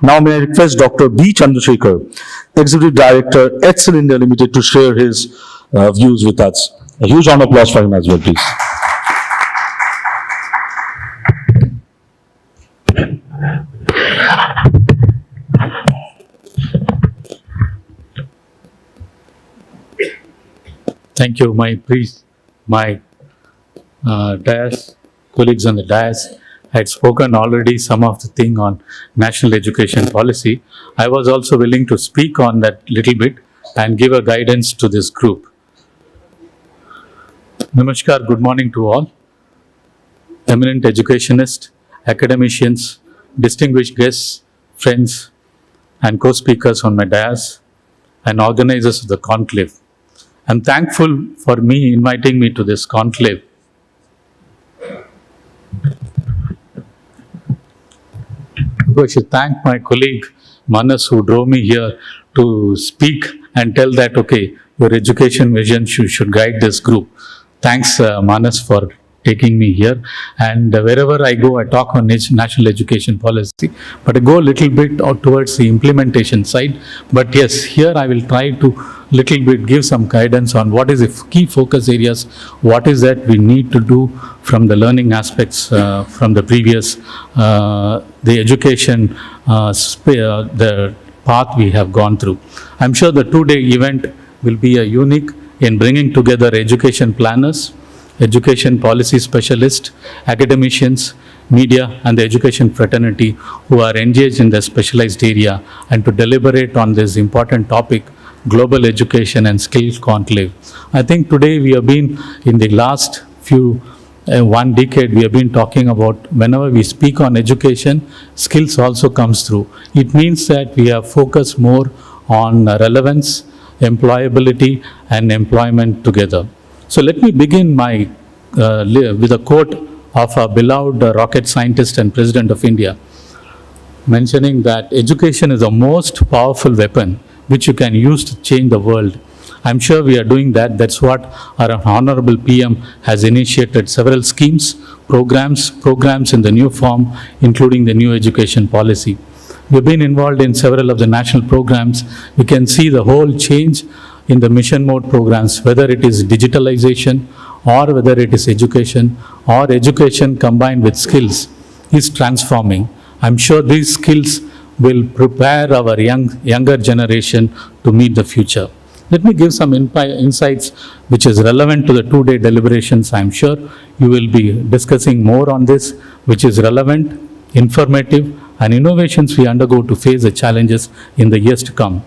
Now may I request Dr. B. Chandrasekar, Executive Director, EdCIL India Limited, to share his views with us. A huge round of applause for him as well, please. Thank you, my dais, colleagues on the dais. I had spoken already some of the thing on national education policy. I was also willing to speak on that little bit and give a guidance to this group. Namaskar, good morning to all. Eminent educationists, academicians, distinguished guests, friends, and co-speakers on my dais, and organizers of the conclave. I'm thankful for inviting me to this conclave. I should thank my colleague Manas, who drove me here to speak and tell that, okay, your education vision should guide this group. Thanks, Manas, for taking me here. And wherever I go, I talk on national education policy, but I go a little bit out towards the implementation side. But yes, here I will try to little bit give some guidance on what is the key focus areas, what is that we need to do from the learning aspects from the previous, the education, the path we have gone through. I'm sure the two-day event will be a unique in bringing together education planners, education policy specialists, academicians, media, and the education fraternity who are engaged in the specialized area, and to deliberate on this important topic, global education and skills conclave. I think today we have been in the last few, 1 decade, we have been talking about whenever we speak on education, skills also comes through. It means that we have focused more on relevance, employability, and employment together. So let me begin my with a quote of our beloved rocket scientist and President of India, mentioning that education is the most powerful weapon which you can use to change the world. I'm sure we are doing that. That's what our Honorable PM has initiated several schemes, programs in the new form, including the new education policy. We've been involved in several of the national programs. We can see the whole change in the mission mode programs, whether it is digitalization or whether it is education or education combined with skills is transforming. I'm sure these skills will prepare our younger generation to meet the future. Let me give some insights which is relevant to the two-day deliberations. I'm sure you will be discussing more on this, which is relevant, informative, and innovations we undergo to face the challenges in the years to come.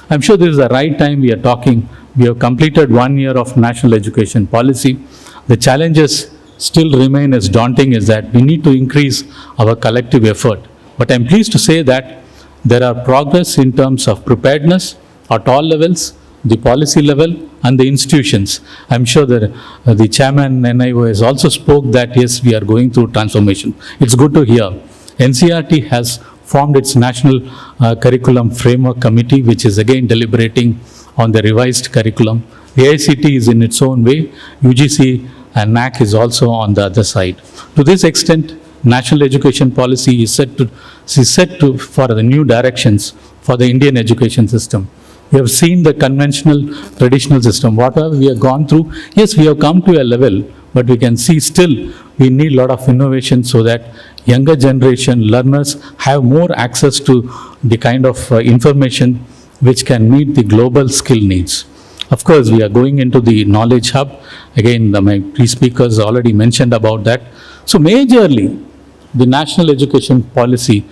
I'm sure this is the right time we are talking. We have completed 1 year of national education policy. The challenges still remain as daunting as that we need to increase our collective effort. But I'm pleased to say that there are progress in terms of preparedness at all levels, the policy level and the institutions. I'm sure that the chairman NIO has also spoke that yes, we are going through transformation. It's good to hear. NCERT has formed its National Curriculum Framework Committee, which is again deliberating on the revised curriculum. The AICT is in its own way. UGC and NAC is also on the other side. To this extent, national education policy is set to for the new directions for the Indian education system. We have seen the conventional, traditional system. Whatever we have gone through, yes, we have come to a level, but we can see still we need a lot of innovation so that younger generation learners have more access to the kind of information which can meet the global skill needs. Of course, we are going into the knowledge hub. Again, my pre-speakers already mentioned about that. So majorly, the national education policy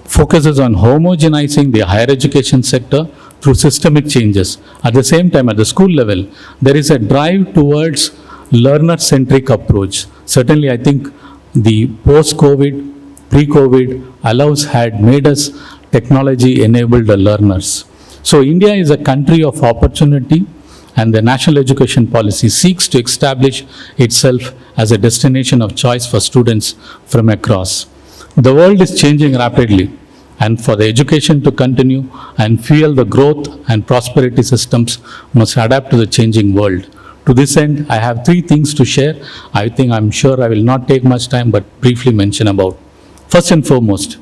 focuses on homogenizing the higher education sector through systemic changes. At the same time, at the school level, there is a drive towards learner-centric approach. Certainly, I think the post-COVID, pre-COVID had made us technology-enabled learners. So India is a country of opportunity, and the national education policy seeks to establish itself as a destination of choice for students from across. The world is changing rapidly, and for the education to continue and fuel the growth and prosperity, systems must adapt to the changing world. To this end, I have 3 things to share. I'm sure I will not take much time, but briefly mention about. First and foremost,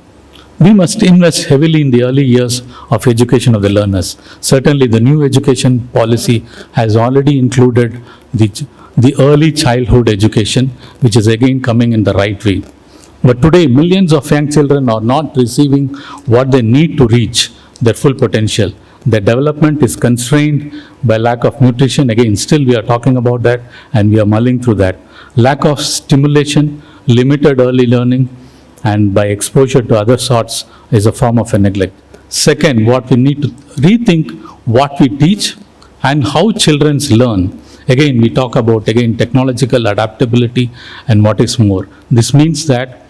We must invest heavily in the early years of education of the learners. Certainly, the new education policy has already included the early childhood education, which is again coming in the right way. But today, millions of young children are not receiving what they need to reach their full potential. Their development is constrained by lack of nutrition. Again, still we are talking about that and we are mulling through that. Lack of stimulation, limited early learning, and by exposure to other sorts is a form of a neglect. Second, what we need to rethink what we teach and how children learn. Again, we talk about technological adaptability and what is more. This means that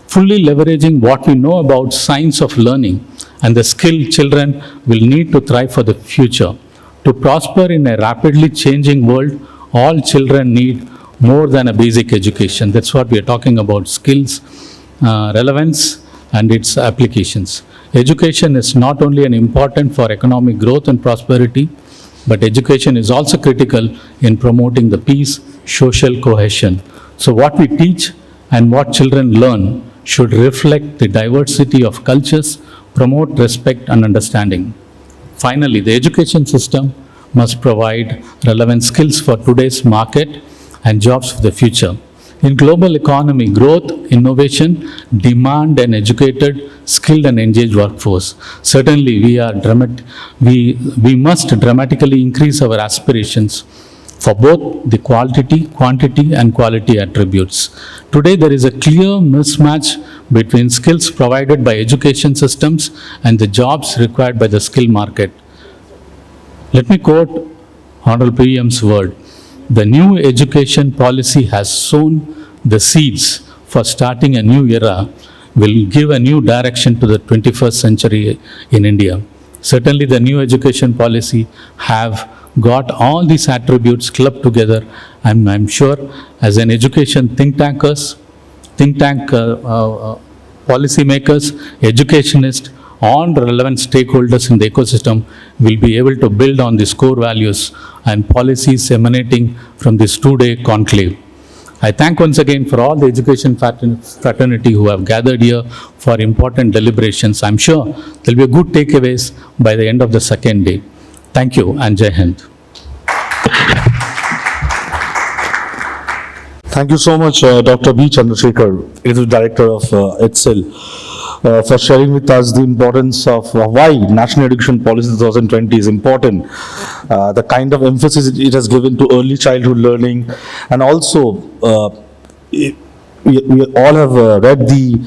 fully leveraging what we know about science of learning and the skill children will need to thrive for the future. To prosper in a rapidly changing world, all children need more than a basic education. That's what we are talking about, skills, relevance and its applications. Education is not only an important for economic growth and prosperity, but education is also critical in promoting the peace, social cohesion. So what we teach and what children learn should reflect the diversity of cultures, promote respect and understanding. Finally, the education system must provide relevant skills for today's market and jobs for the future. In global economy, growth, innovation demand an educated, skilled and engaged workforce. Certainly, we must dramatically increase our aspirations for both the quantity and quality attributes. Today, there is a clear mismatch between skills provided by education systems and the jobs required by the skill market. Let me quote Honorable PM's word. The new education policy has sown the seeds for starting a new era, will give a new direction to the 21st century in India. Certainly the new education policy have got all these attributes clubbed together, and I'm sure as an education think tank policymakers, educationists, all relevant stakeholders in the ecosystem will be able to build on these core values and policies emanating from this two-day conclave. I thank once again for all the education fraternity who have gathered here for important deliberations. I'm sure there will be good takeaways by the end of the second day. Thank you and Jai Hind. Thank you so much, Dr. B. Chandrasekar, Executive Director of EdCIL, for sharing with us the importance of why National Education Policy 2020 is important, the kind of emphasis it has given to early childhood learning, and also we all have read the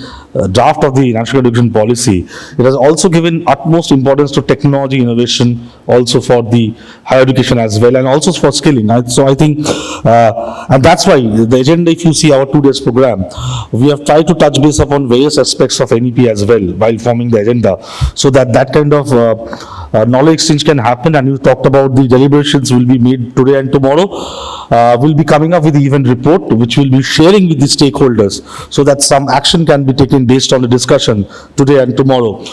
draft of the National Education Policy. It has also given utmost importance to technology innovation, also for the higher education as well, and also for skilling. So I think, and that's why the agenda, if you see our 2 days program, we have tried to touch base upon various aspects of NEP as well while forming the agenda, so that kind of knowledge exchange can happen. And you talked about the deliberations will be made today and tomorrow. We'll be coming up with the event report, which we'll be sharing with the stakeholders, so that some action can be taken based on the discussion today and tomorrow.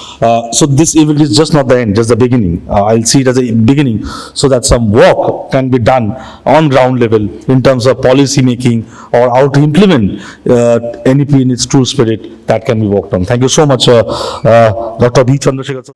So this event is just not the end, just the beginning. I'll see it as a beginning, so that some work can be done on ground level in terms of policy making or how to implement NEP in its true spirit that can be worked on. Thank you so much, Dr. B. Chandrasekar.